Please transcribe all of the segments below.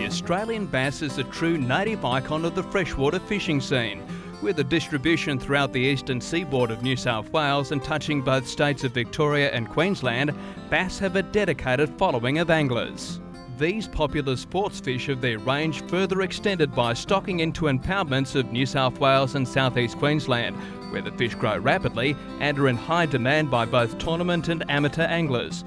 The Australian bass is a true native icon of the freshwater fishing scene, with a distribution throughout the eastern seaboard of New South Wales and touching both states of Victoria and Queensland. Bass have a dedicated following of anglers. These popular sports fish have their range further extended by stocking into impoundments of New South Wales and southeast Queensland, where the fish grow rapidly and are in high demand by both tournament and amateur anglers.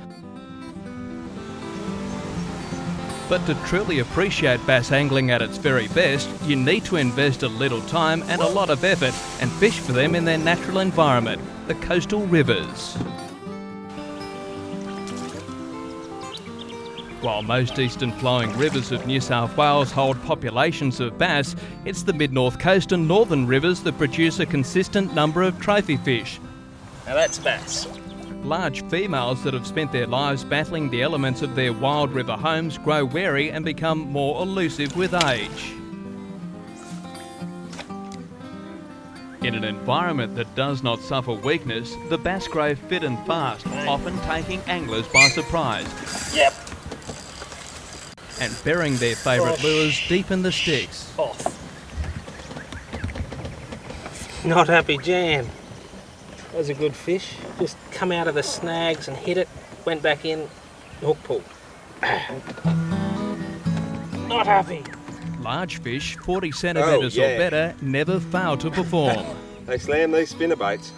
But to truly appreciate bass angling at its very best, you need to invest a little time and a lot of effort and fish for them in their natural environment, the coastal rivers. While most eastern flowing rivers of New South Wales hold populations of bass, it's the mid-north coast and northern rivers that produce a consistent number of trophy fish. Now that's bass. Large females that have spent their lives battling the elements of their wild river homes grow wary and become more elusive with age. In an environment that does not suffer weakness, the bass grow fit and fast, often taking anglers by surprise. Yep. And burying their favourite lures deep in the sticks. Off. Not happy jam. That was a good fish. Just come out of the snags and hit it, went back in, hook pull. Not happy. Large fish, 40 centimetres or better, never fail to perform. They slam these spinnerbaits.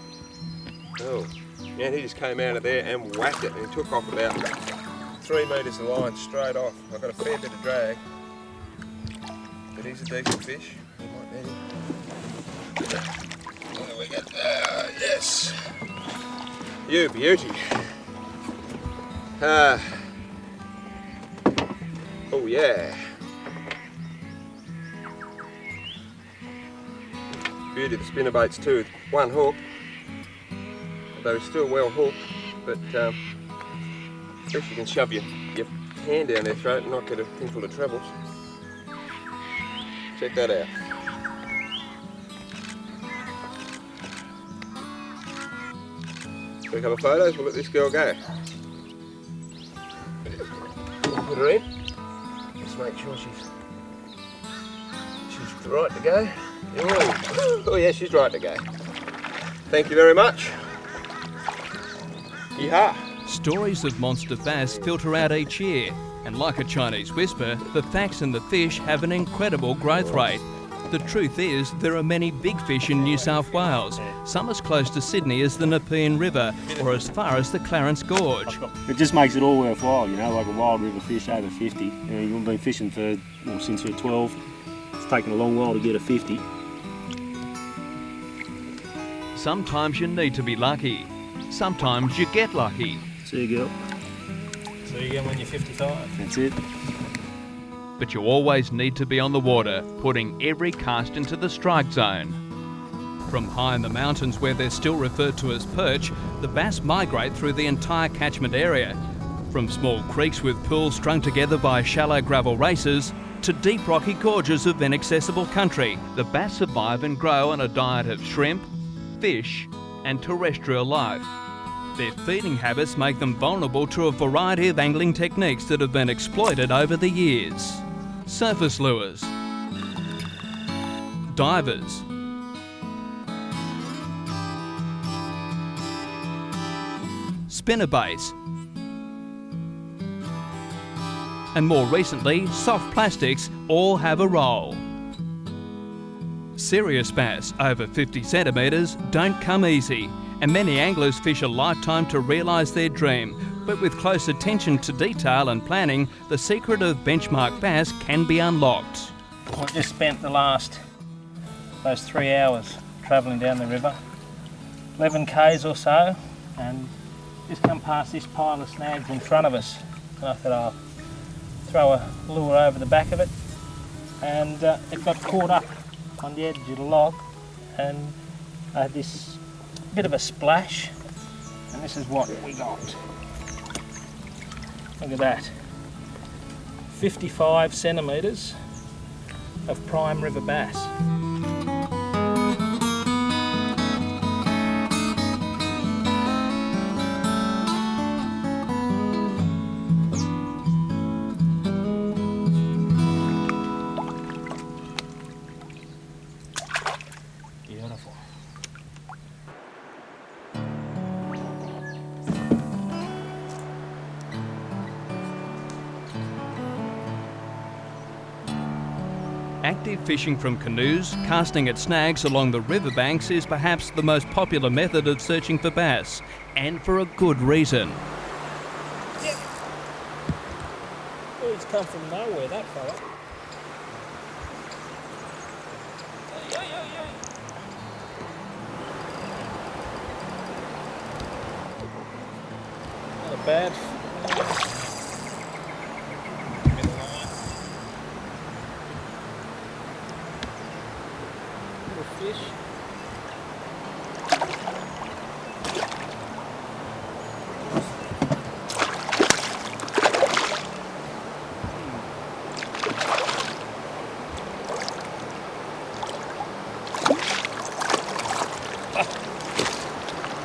Oh, man, he just came out of there and whacked it and he took off about 3 metres of line straight off. I've got a fair bit of drag, but he's a decent fish. We might need him. What do we get there? Yes. You beauty. Oh yeah. Beauty of the spinnerbaits too, with one hook. Although he's still well hooked, but at least you can shove your hand down their throat and not get a thing full of trebles. Check that out. Take a couple of photos, we'll let this girl go. Put her in. Just make sure she's right to go. Oh yeah, she's right to go. Thank you very much. Yeehaw. Stories of monster bass filter out each year, and like a Chinese whisper, the facts and the fish have an incredible growth rate. The truth is, there are many big fish in New South Wales, some as close to Sydney as the Nepean River, or as far as the Clarence Gorge. It just makes it all worthwhile, you know, like a wild river fish over 50. You know, you've been fishing since you're 12. It's taken a long while to get a 50. Sometimes you need to be lucky. Sometimes you get lucky. See you, girl. See you again when you're 55. That's it. But you always need to be on the water, putting every cast into the strike zone. From high in the mountains where they're still referred to as perch, the bass migrate through the entire catchment area. From small creeks with pools strung together by shallow gravel races, to deep rocky gorges of inaccessible country, the bass survive and grow on a diet of shrimp, fish and terrestrial life. Their feeding habits make them vulnerable to a variety of angling techniques that have been exploited over the years. Surface lures, divers, spinnerbaits, and more recently, soft plastics all have a role. Serious bass over 50 centimetres don't come easy, and many anglers fish a lifetime to realise their dream. But with close attention to detail and planning, the secret of benchmark bass can be unlocked. I just spent those 3 hours travelling down the river, 11 k's or so, and just come past this pile of snags in front of us. And I thought I'll throw a lure over the back of it, and it got caught up on the edge of the log, and I had this bit of a splash, and this is what we got. Look at that. 55 centimetres of prime river bass. Active fishing from canoes, casting at snags along the riverbanks is perhaps the most popular method of searching for bass, and for a good reason. Yep. Oh, he's come from nowhere, that fella. Not a bad. Give me the line. Little fish.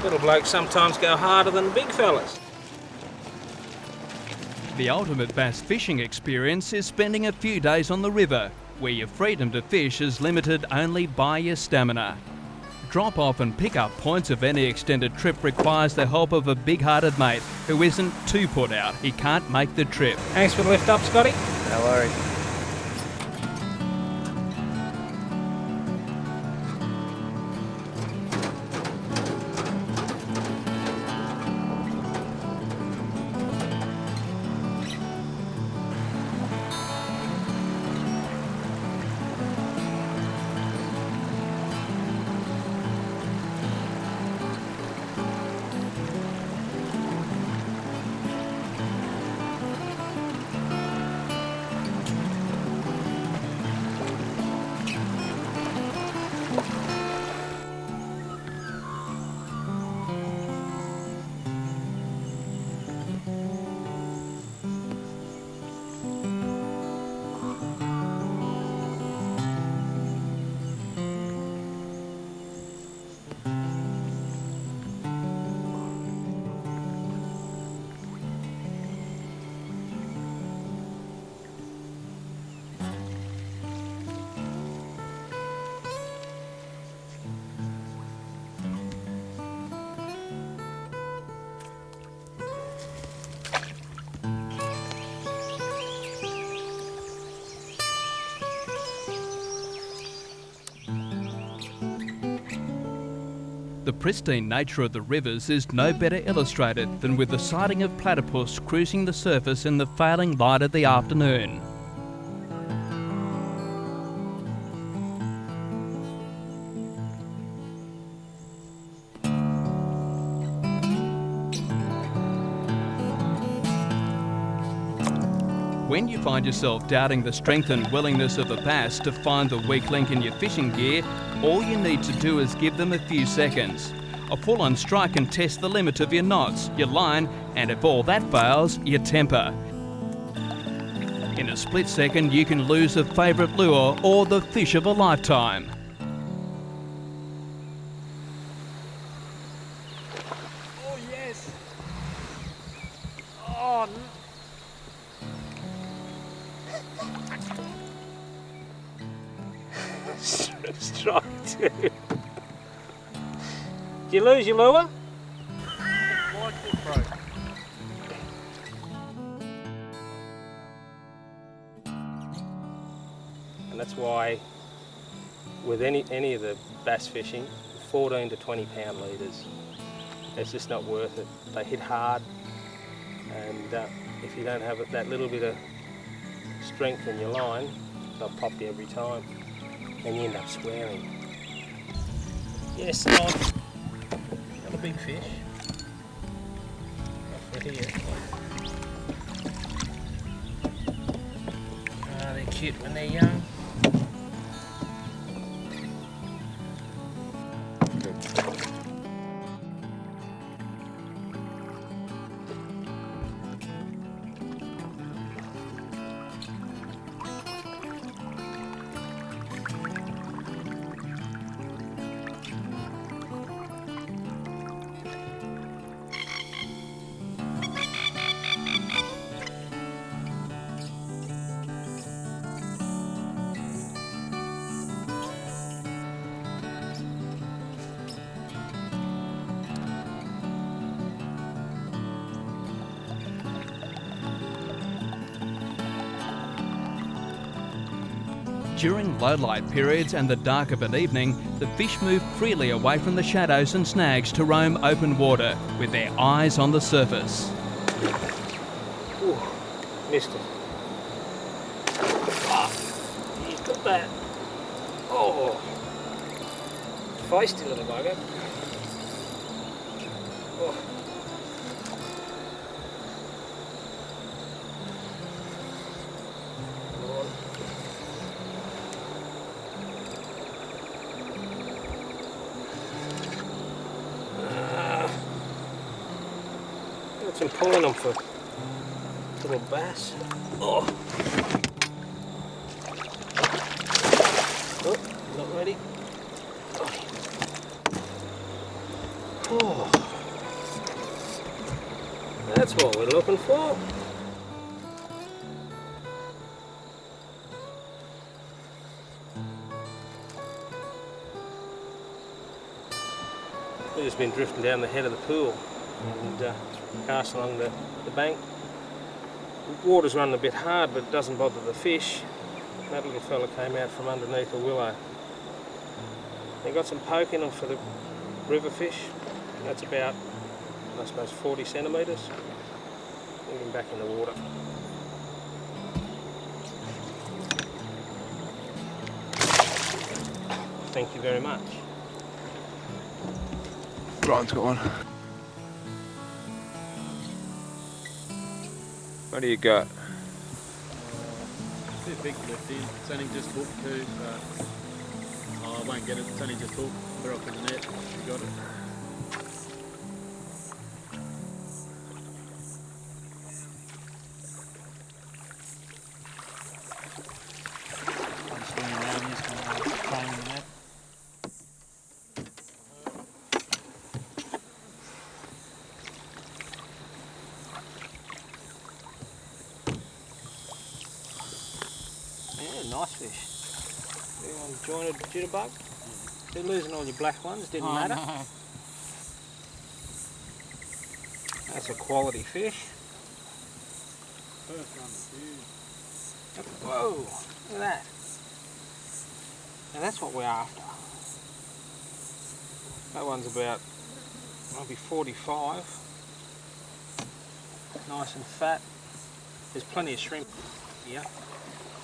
Little blokes sometimes go harder than the big fellas. The ultimate bass fishing experience is spending a few days on the river, where your freedom to fish is limited only by your stamina. Drop off and pick up points of any extended trip requires the help of a big-hearted mate who isn't too put out he can't make the trip. Thanks for the lift up, Scotty. No worries. The pristine nature of the rivers is no better illustrated than with the sighting of platypus cruising the surface in the failing light of the afternoon. When you find yourself doubting the strength and willingness of a bass to find the weak link in your fishing gear, all you need to do is give them a few seconds. A full-on strike can test the limit of your knots, your line, and if all that fails, your temper. In a split second, you can lose a favourite lure or the fish of a lifetime. Oh, yes. Oh, strike two. Did you lose your lure? And that's why with any of the bass fishing, 14 to 20 pound leaders, it's just not worth it. They hit hard, and if you don't have that little bit of strength in your line, they'll pop you every time, and you end up swearing. Yes, not a big fish. Not for here. They're cute when they're young. During low light periods and the dark of an evening, the fish move freely away from the shadows and snags to roam open water with their eyes on the surface. Ooh, missed it. Ah, he's got that. Oh, feisty little bugger. Oh. Got some pulling them for little bass. Oh. Oh, not ready. Oh. That's what we're looking for. We've just been drifting down the head of the pool and cast along the bank. The water's running a bit hard, but it doesn't bother the fish. That little fella came out from underneath a willow. They got some poke in them for the river fish. That's about, I suppose, 40 centimetres. Bring him back in the water. Thank you very much. Brian's got one. What do you got? It's a bit big lifty. It's only just hooked too, but I won't get it. It's only just hooked. We're up in the net. We got it. I'm swinging around this one, playing in the net. Yeah, nice fish. Big one jointed jitterbug. You're losing all your black ones, didn't matter. No. That's a quality fish. First one was huge. Whoa, look at that. Now that's what we're after. That one's about maybe 45. Nice and fat. There's plenty of shrimp here.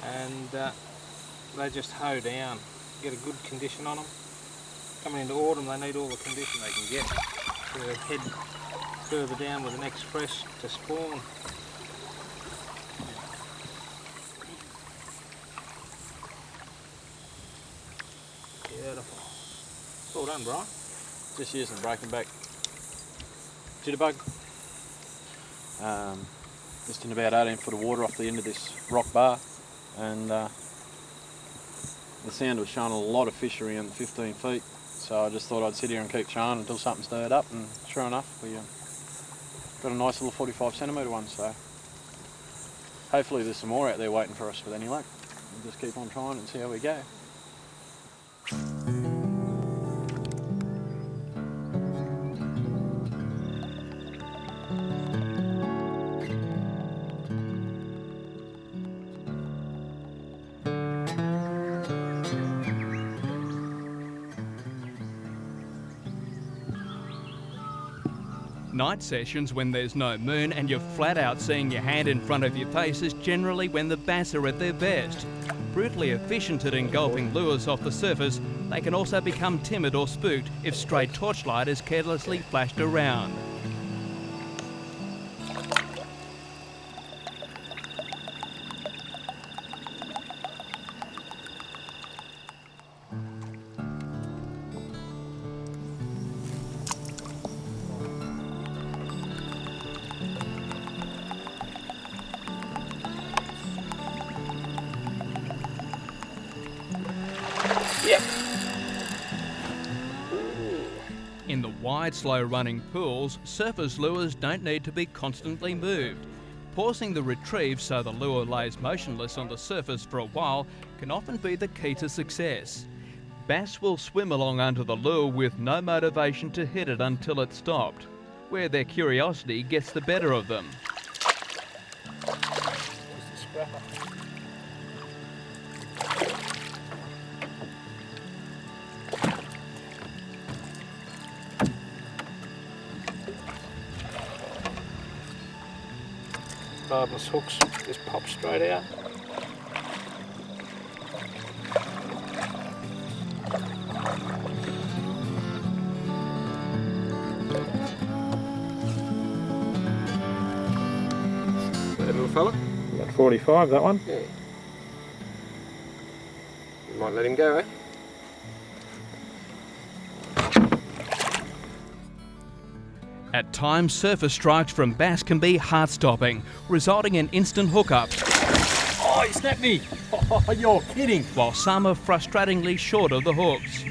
And they just hoe down. Get a good condition on them. Coming into autumn, they need all the condition they can get. So they head further down with the next fresh to spawn. Beautiful. Well done, Brian. Just using breaking back jitterbug. Just in about 18 foot of water off the end of this rock bar, and the sound was showing a lot of fish around 15 feet. So I just thought I'd sit here and keep showing until something stirred up, and sure enough, we got a nice little 45 centimetre one. So hopefully there's some more out there waiting for us with any luck. We'll just keep on trying and see how we go. Night sessions when there's no moon and you're flat out seeing your hand in front of your face is generally when the bass are at their best. Brutally efficient at engulfing lures off the surface, they can also become timid or spooked if stray torchlight is carelessly flashed around. Yep. In the wide, slow-running pools, surface lures don't need to be constantly moved. Pausing the retrieve so the lure lays motionless on the surface for a while can often be the key to success. Bass will swim along under the lure with no motivation to hit it until it's stopped, where their curiosity gets the better of them. Just a scrapper. barbless hooks just pop straight out. That little fella? About 45, that one. Yeah. You might let him go, eh? At times, surface strikes from bass can be heart-stopping, resulting in instant hookups, Oh, he snapped me! Oh, you're kidding! while some are frustratingly short of the hooks.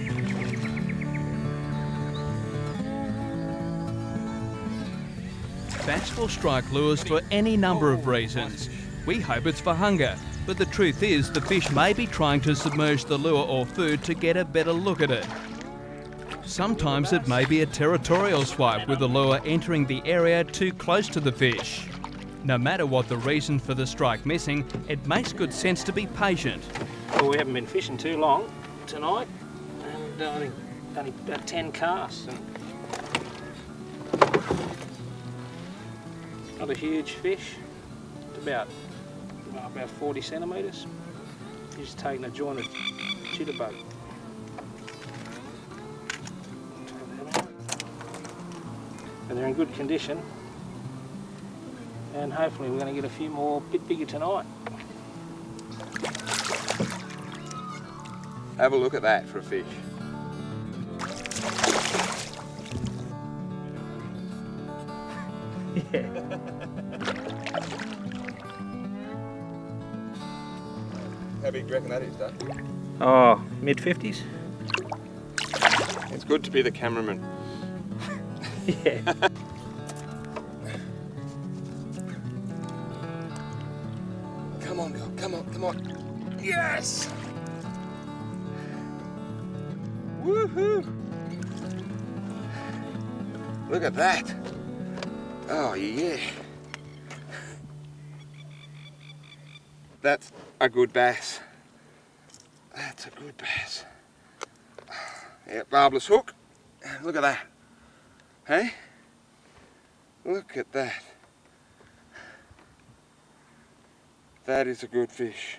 Bass will strike lures for any number of reasons. We hope it's for hunger, but the truth is the fish may be trying to submerge the lure or food to get a better look at it. Sometimes it may be a territorial swipe with the lure entering the area too close to the fish. No matter what the reason for the strike missing, it makes good sense to be patient. Well, we haven't been fishing too long tonight, and I think only about 10 casts. And not a huge fish. It's about 40 centimetres. He's taking a jointed jitterbug. But they're in good condition, and hopefully we're going to get a few more, bit bigger tonight. Have a look at that for a fish. Yeah. How big do you reckon that is, Dave? Oh, mid-50s? It's good to be the cameraman. Yeah. Come on, girl. Come on, come on. Yes! Woohoo! Look at that. Oh, yeah. That's a good bass. That's a good bass. Yeah, barbless hook. Look at that. Hey? Look at that. That is a good fish.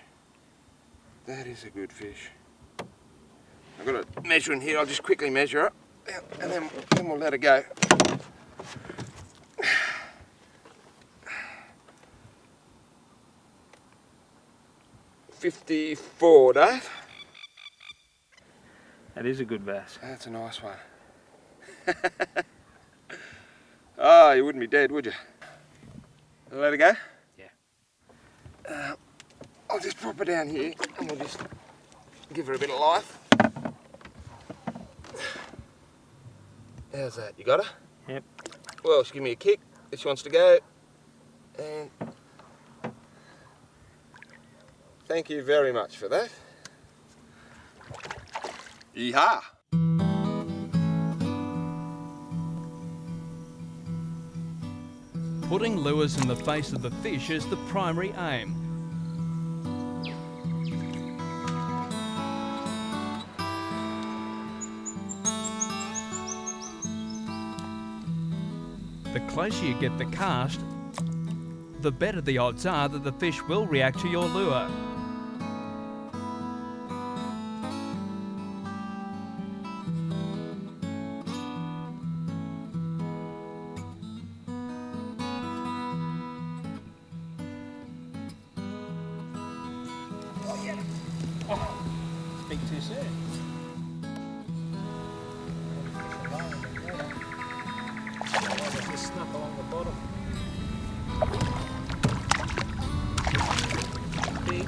That is a good fish. I've got a measure in here. I'll just quickly measure it, and then we'll let it go. $54, Dave. That is a good bass. That's a nice one. Oh, you wouldn't be dead, would you? Let it go? Yeah. I'll just prop her down here and we'll just give her a bit of life. How's that? You got her? Yep. Well, she'll give me a kick if she wants to go. And thank you very much for that. Yeehaw! Putting lures in the face of the fish is the primary aim. The closer you get the cast, the better the odds are that the fish will react to your lure. Speak too soon. Just snap along the bottom. Big.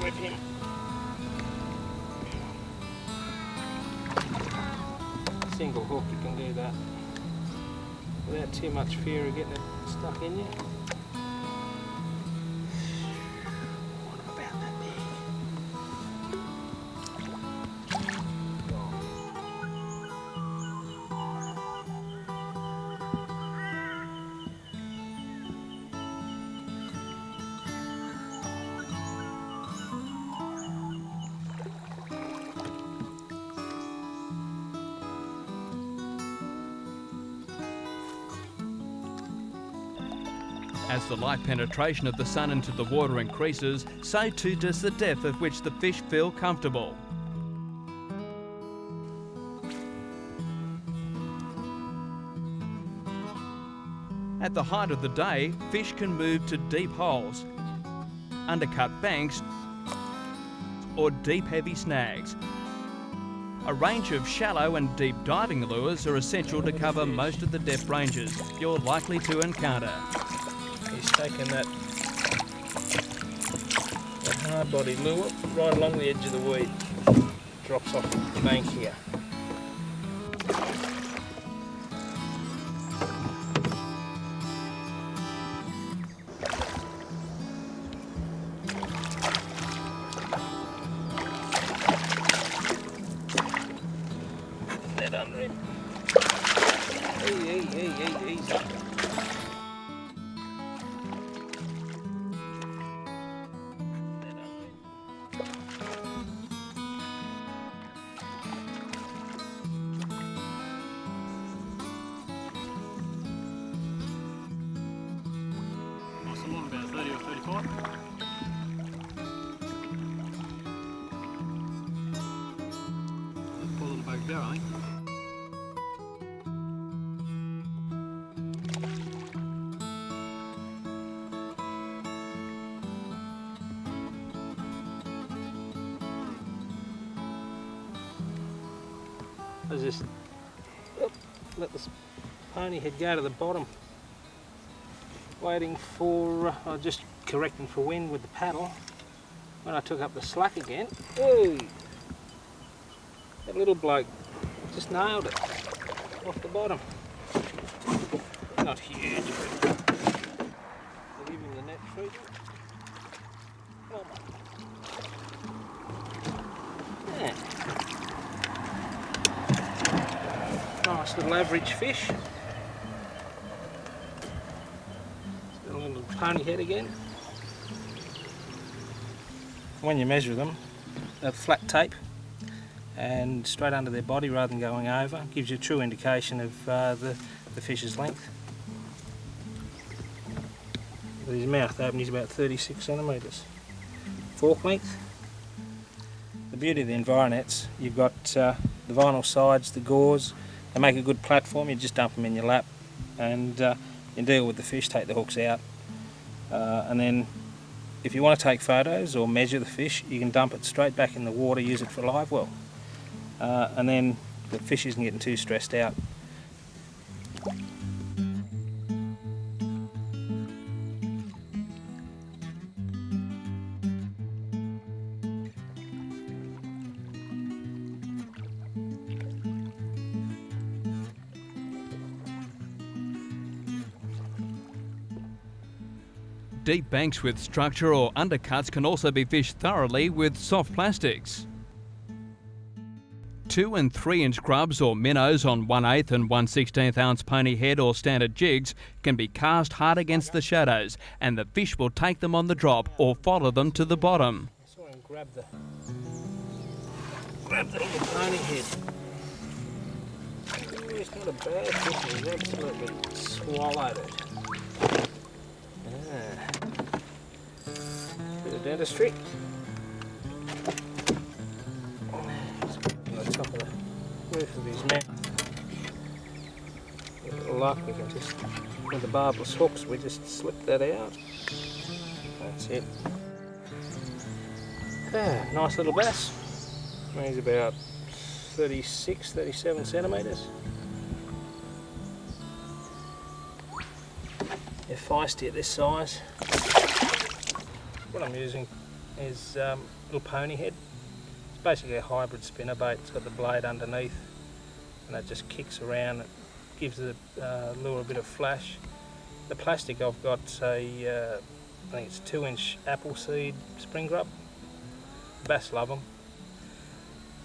Whip him. Single hook, you can do that without too much fear of getting it stuck in you. About that big. As the light penetration of the sun into the water increases, so too does the depth at which the fish feel comfortable. At the height of the day, fish can move to deep holes, undercut banks, or deep heavy snags. A range of shallow and deep diving lures are essential to cover most of the depth ranges you're likely to encounter. He's taken that hard-bodied lure right along the edge of the weed. Drops off the bank here. That under him. Easy. Nice and long, about 30 or 35. Poor little bug there, I think. I just let the pony head go to the bottom, waiting for, just correcting for wind with the paddle. When I took up the slack again, ooh, that little bloke just nailed it off the bottom. Not huge, but I'll give him the net treatment. Come on. Yeah. Nice little average fish. Got a little pony head again. When you measure them, a flat tape and straight under their body rather than going over gives you a true indication of the fish's length. With his mouth open, he's about 36 centimetres. Fork length. The beauty of the Environets, you've got the vinyl sides, the gauze. They make a good platform. You just dump them in your lap and you deal with the fish, take the hooks out, and then if you want to take photos or measure the fish, you can dump it straight back in the water, use it for live well, and then the fish isn't getting too stressed out. Deep banks with structure or undercuts can also be fished thoroughly with soft plastics. 2 and 3 inch grubs or minnows on 1/8 and 1/16 ounce pony head or standard jigs can be cast hard against the shadows and the fish will take them on the drop or follow them to the bottom. I saw him grab the little pony head. It's not a bad fish, he's absolutely swallowed it. Bit of dentistry. On the top of the roof of his mouth. With a little luck, we can just, with the barbless hooks, we just slip that out. That's it. Nice little bass. He's about 36, 37 centimetres. They're feisty at this size. What I'm using is a little pony head. It's basically a hybrid spinnerbait. It's got the blade underneath and that just kicks around. It gives the lure a bit of flash. The plastic I've got I think it's 2 inch apple seed spring grub. Bass love them.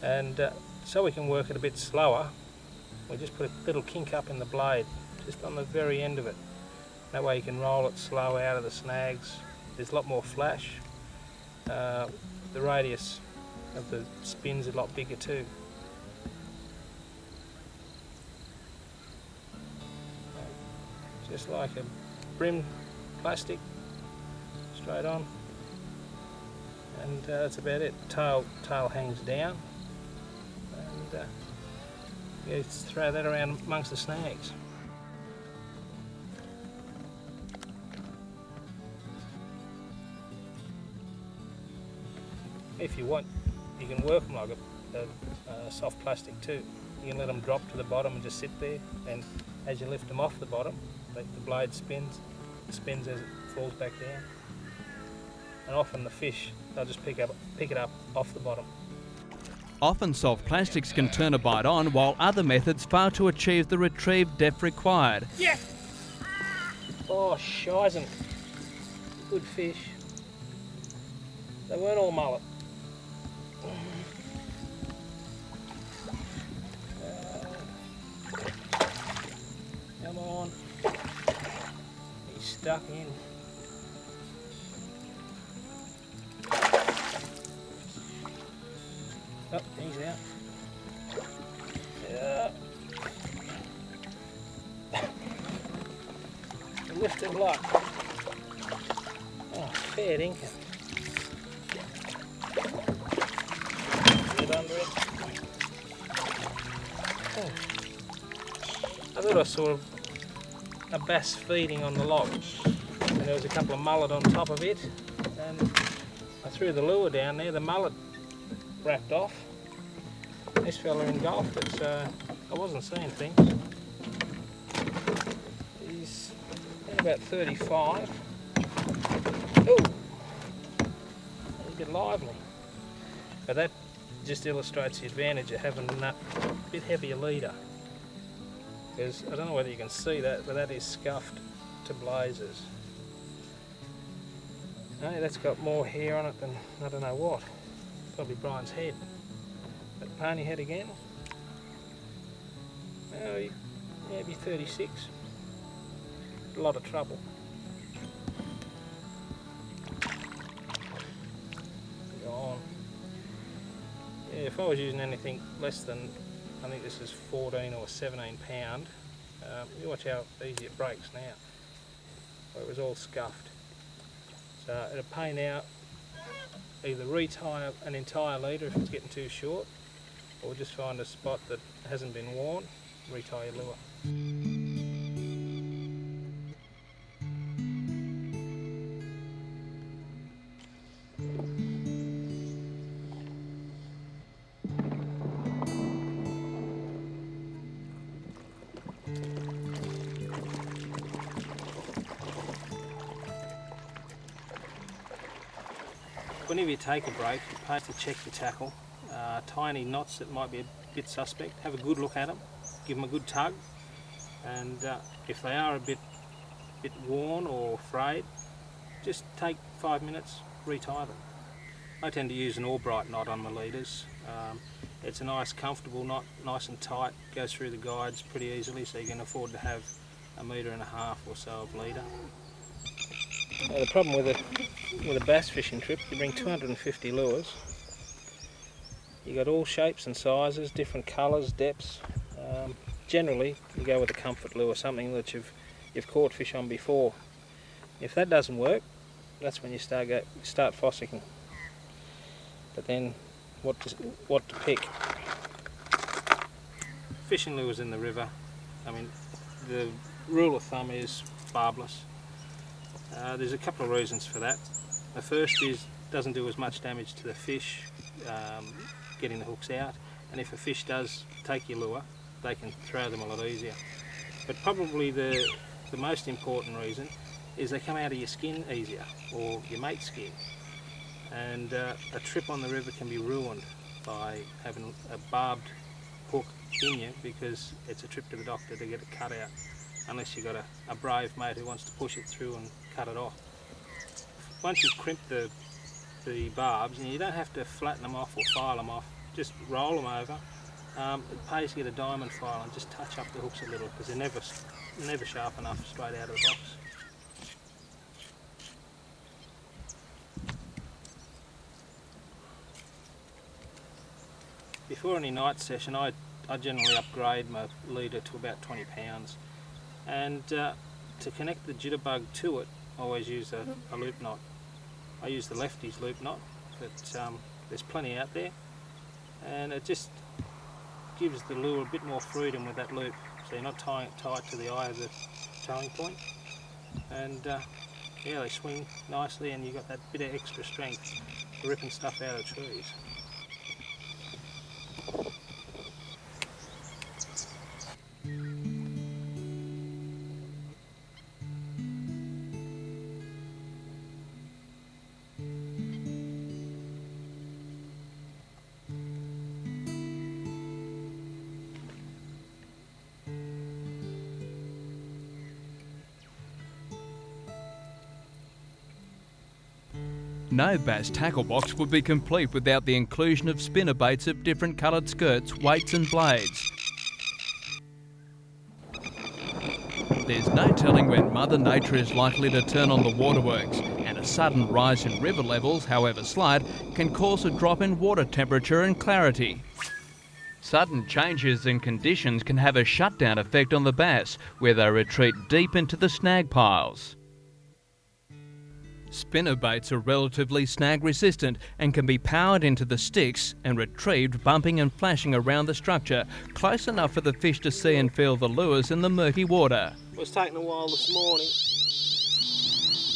And so we can work it a bit slower, we just put a little kink up in the blade, just on the very end of it. That way you can roll it slow out of the snags. There's a lot more flash. The radius of the spin's a lot bigger too. Just like a brim plastic, straight on, and that's about it. Tail hangs down, and yeah, just throw that around amongst the snags. If you want, you can work them like a soft plastic too. You can let them drop to the bottom and just sit there, and as you lift them off the bottom, the blade spins as it falls back down. And often the fish, they'll just pick it up off the bottom. Often soft plastics can turn a bite on, while other methods fail to achieve the retrieve depth required. Yeah! Oh, shizen. Good fish. They weren't all mullet. Come on. He's stuck in. Oh, he's out. Yeah. Lift him luck. Oh, fair dinkum. Get under it. Oh. I thought I saw a bass feeding on the log, and there was a couple of mullet on top of it, and I threw the lure down there. The mullet wrapped off. This fella engulfed it, so I wasn't seeing things. He's about 35. Oh, he's a bit lively. But that just illustrates the advantage of having a bit heavier leader. Because I don't know whether you can see that, but that is scuffed to blazes. Hey, that's got more hair on it than I don't know what. Probably Brian's head. That pony head again. Oh, maybe 36. A lot of trouble. Go on. Yeah, if I was using anything less than, I think this is 14 or 17 pound, you watch how easy it breaks now. Well, it was all scuffed. So it'll pay now either retie an entire leader if it's getting too short, or just find a spot that hasn't been worn, retie your lure. Whenever you take a break, you pay to check your tackle. Tiny knots that might be a bit suspect, have a good look at them, give them a good tug, and if they are a bit worn or frayed, just take 5 minutes, retie them. I tend to use an Albright knot on my leaders. It's a nice comfortable knot, nice and tight, goes through the guides pretty easily, so you can afford to have 1.5 metres or so of leader. The problem with a bass fishing trip, you bring 250 lures. You got all shapes and sizes, different colours, depths. Generally, you go with a comfort lure, something that you've caught fish on before. If that doesn't work, that's when you start fossicking. But then, what to pick? Fishing lures in the river. I mean, the rule of thumb is barbless. There's a couple of reasons for that. The first is it doesn't do as much damage to the fish getting the hooks out, and if a fish does take your lure, they can throw them a lot easier. But probably the most important reason is they come out of your skin easier, or your mate's skin. And a trip on the river can be ruined by having a barbed hook in you, because it's a trip to the doctor to get it cut out, unless you've got a brave mate who wants to push it through and cut it off. Once you've crimped the barbs, and you don't have to flatten them off or file them off, just roll them over. It pays to get a diamond file and just touch up the hooks a little, because they're never sharp enough straight out of the box. Before any night session, I generally upgrade my leader to about 20 pounds, and to connect the jitterbug to it, I always use a loop knot. I use the lefty's loop knot, but there's plenty out there, and it just gives the lure a bit more freedom with that loop, so you're not tying it tight to the eye of the towing point, and yeah, they swing nicely, and you've got that bit of extra strength for ripping stuff out of trees. No bass tackle box would be complete without the inclusion of spinnerbaits of different coloured skirts, weights and blades. There's no telling when Mother Nature is likely to turn on the waterworks, and a sudden rise in river levels, however slight, can cause a drop in water temperature and clarity. Sudden changes in conditions can have a shutdown effect on the bass, where they retreat deep into the snag piles. Spinnerbaits are relatively snag resistant and can be powered into the sticks and retrieved bumping and flashing around the structure, close enough for the fish to see and feel the lures in the murky water. It was taking a while this morning.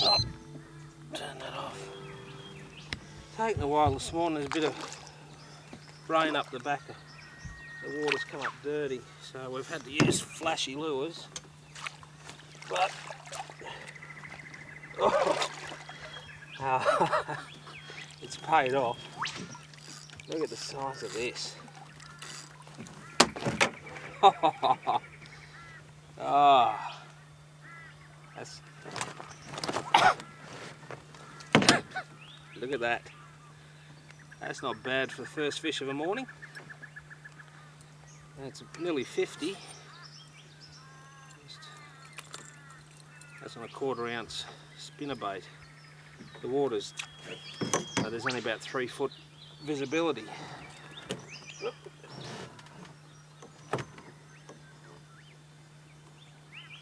Oh, turn that off. Taking a while this morning, there's a bit of rain up the back. The water's come up dirty, so we've had to use flashy lures. But it's paid off. Look at the size of this. That's look at that. That's not bad for the first fish of the morning. That's nearly 50. That's on a 1/4 ounce spinnerbait. The water's, there's only about 3 foot visibility.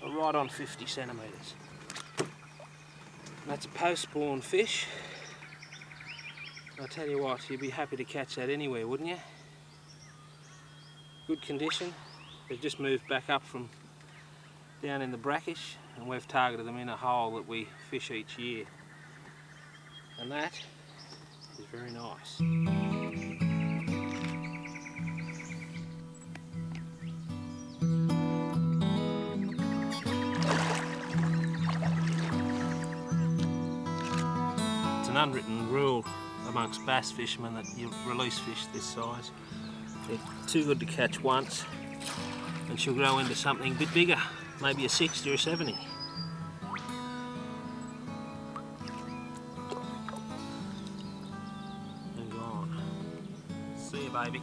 Right on 50 centimetres. That's a post-spawn fish. I'll tell you what, you'd be happy to catch that anywhere, wouldn't you? Good condition. They've just moved back up from down in the brackish, and we've targeted them in a hole that we fish each year. And that is very nice. It's an unwritten rule amongst bass fishermen that you release fish this size. They're too good to catch once, and she'll grow into something a bit bigger, maybe a 60 or 70. And gone. See you, baby.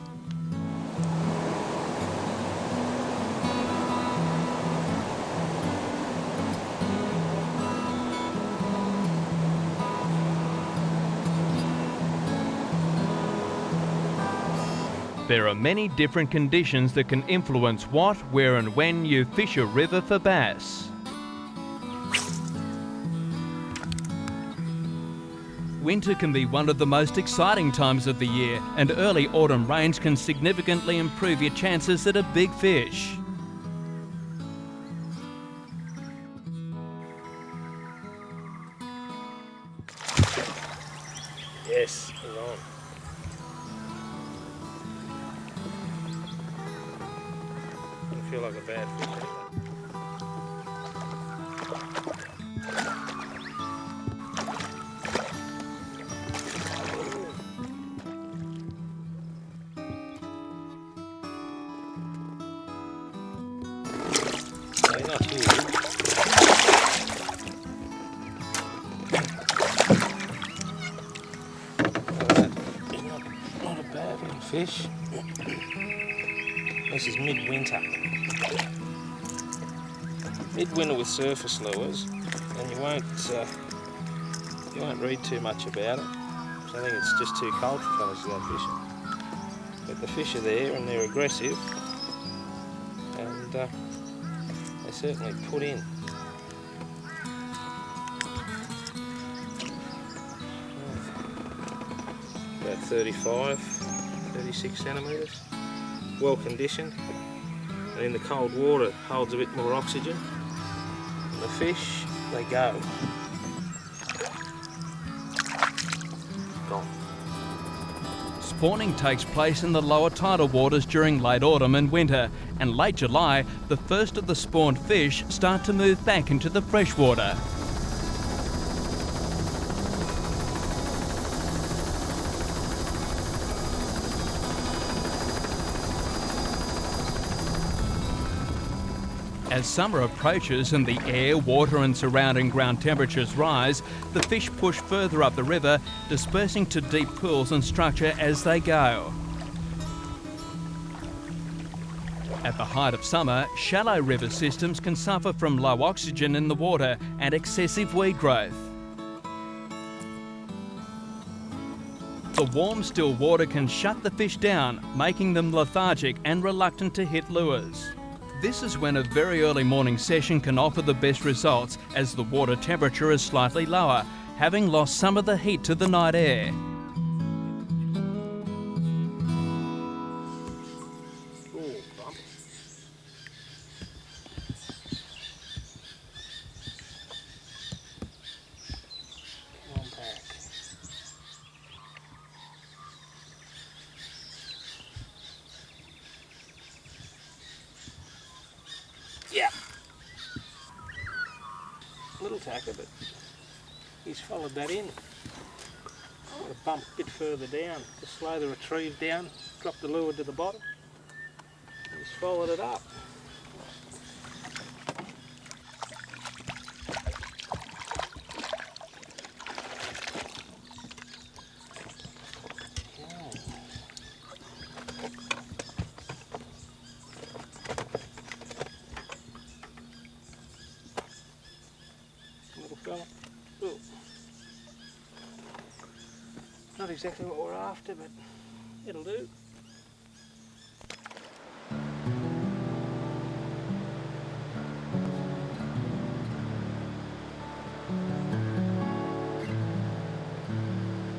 There are many different conditions that can influence what, where and when you fish a river for bass. Winter can be one of the most exciting times of the year, and early autumn rains can significantly improve your chances at a big fish. Yes, he's on. Doesn't feel like a bad fish either. No, not huge. Not a bad little fish. This is midwinter. Midwinter with surface lures, and you won't read too much about it. So I think it's just too cold for fellas to go fishing. But the fish are there and they're aggressive, and they certainly put in. about 36 centimetres. Well conditioned, and in the cold water it holds a bit more oxygen. And the fish, they go. Gone. Spawning takes place in the lower tidal waters during late autumn and winter, and late July, the first of the spawned fish start to move back into the freshwater. As summer approaches and the air, water and surrounding ground temperatures rise, the fish push further up the river, dispersing to deep pools and structure as they go. At the height of summer, shallow river systems can suffer from low oxygen in the water and excessive weed growth. The warm, still water can shut the fish down, making them lethargic and reluctant to hit lures. This is when a very early morning session can offer the best results, as the water temperature is slightly lower, having lost some of the heat to the night air. Yeah. Little tacker, but he's followed that in. I'm going to bump a bit further down to slow the retrieve down, drop the lure to the bottom. He's followed it up. Little fella. Ooh. Not exactly what we're after, but it'll do.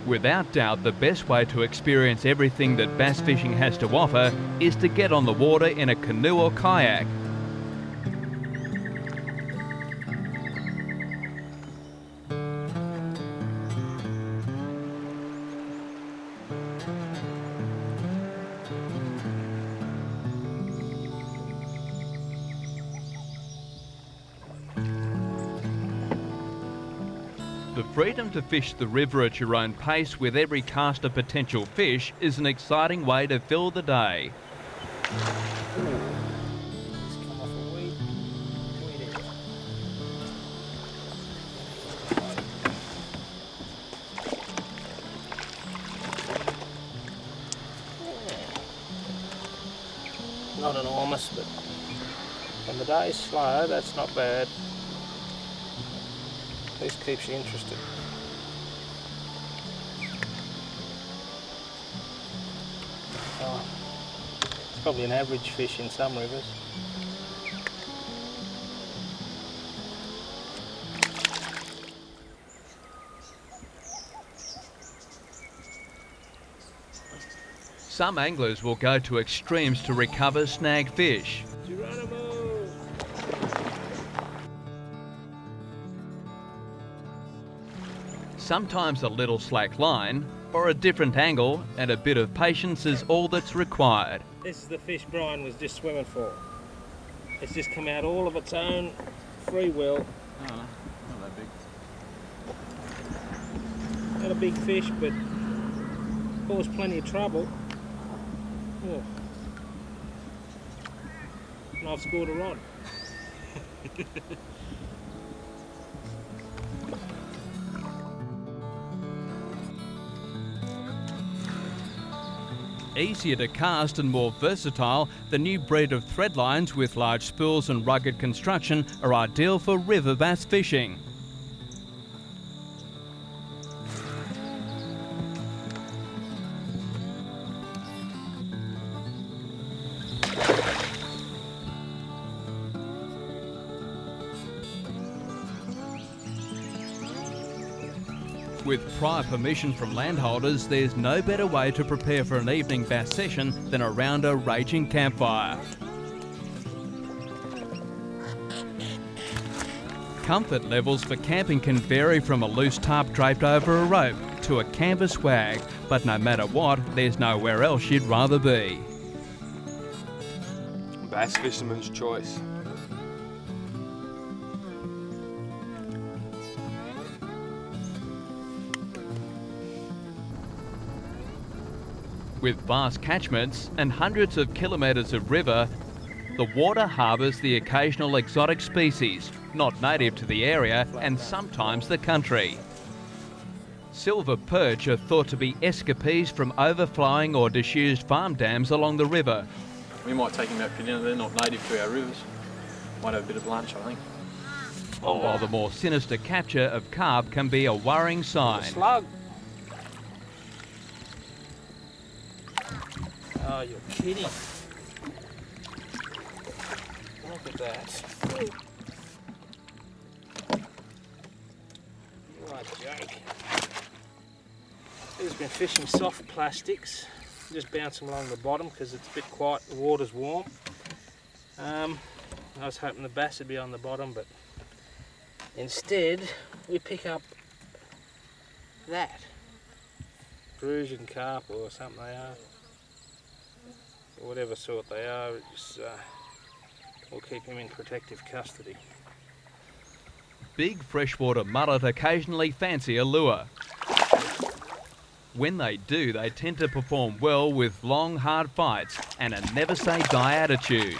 Without doubt, the best way to experience everything that bass fishing has to offer is to get on the water in a canoe or kayak. The freedom to fish the river at your own pace with every cast of potential fish is an exciting way to fill the day. Just come off a weed area. Not enormous, but when the day's slow, that's not bad. At least keeps you interested. Oh, it's probably an average fish in some rivers. Some anglers will go to extremes to recover snagged fish. Sometimes a little slack line, or a different angle, and a bit of patience is all that's required. This is the fish Brian was just swimming for. It's just come out all of its own free will. Oh, not that big. Not a big fish, but caused plenty of trouble. Oh. And I've scored a rod. Easier to cast and more versatile, the new breed of thread lines with large spools and rugged construction are ideal for river bass fishing. With prior permission from landholders, there's no better way to prepare for an evening bass session than around a raging campfire. Comfort levels for camping can vary from a loose tarp draped over a rope to a canvas wag, but no matter what, there's nowhere else you'd rather be. Bass fisherman's choice. With vast catchments and hundreds of kilometres of river, the water harbours the occasional exotic species, not native to the area and sometimes the country. Silver perch are thought to be escapees from overflowing or disused farm dams along the river. We might take them out for dinner, they're not native to our rivers. Might have a bit of lunch, I think. While the more sinister capture of carp can be a worrying sign. Slug. Oh, you're kidding. Look at that. What a joke. He's been fishing soft plastics, just bouncing along the bottom because it's a bit quiet, the water's warm. I was hoping the bass would be on the bottom, but instead we pick up that. Perusian carp or something they are. Whatever sort they are, we'll keep him in protective custody. Big freshwater mullet occasionally fancy a lure. When they do, they tend to perform well with long, hard fights and a never-say-die attitude.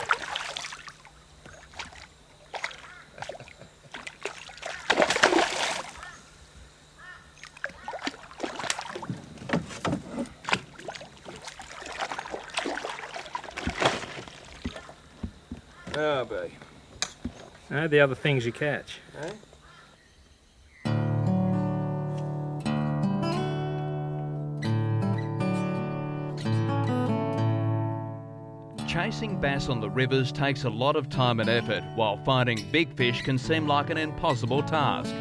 Oh, babe. The other things you catch. Eh? Chasing bass on the rivers takes a lot of time and effort, while finding big fish can seem like an impossible task.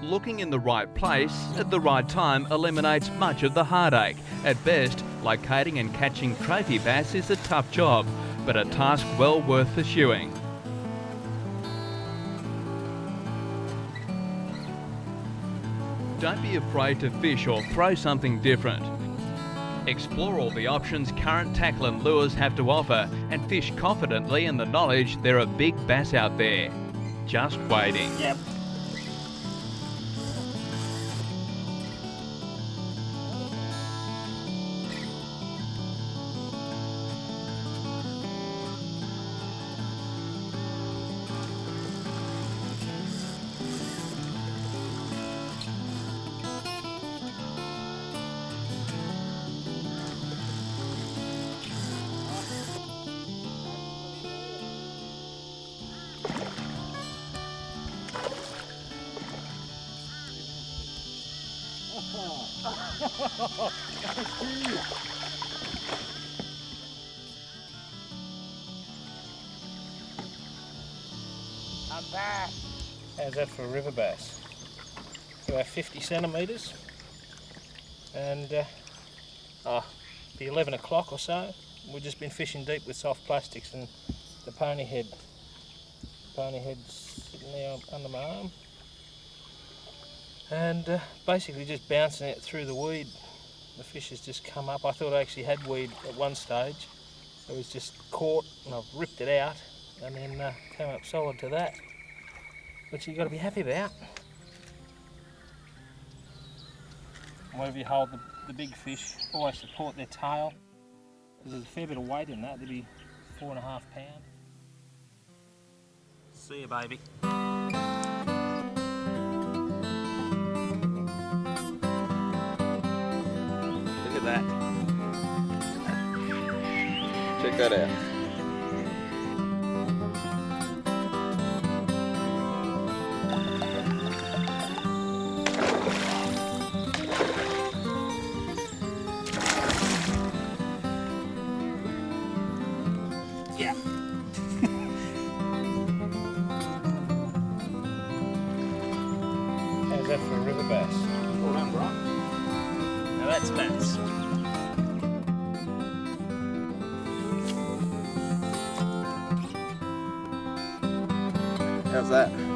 Looking in the right place at the right time eliminates much of the heartache. At best, locating and catching trophy bass is a tough job, but a task well worth pursuing. Don't be afraid to fish or throw something different. Explore all the options current tackle and lures have to offer and fish confidently in the knowledge there are big bass out there, just waiting. Yep. I'm back. How's that for a river bass? About 50 centimetres, and be 11 o'clock or so. We've just been fishing deep with soft plastics, and the ponyhead's sitting there under my arm, and basically just bouncing it through the weed. The fish has just come up. I thought I actually had weed at one stage. It was just caught, and I've ripped it out, and then came up solid to that, which you've got to be happy about. Whenever you hold the big fish, always support their tail. There's a fair bit of weight in that. There'd be 4.5 pounds. See you, baby. Look at that. Check that out. Yeah. How's that for a river bass? Well done, Brian. Now that's bass. How's that?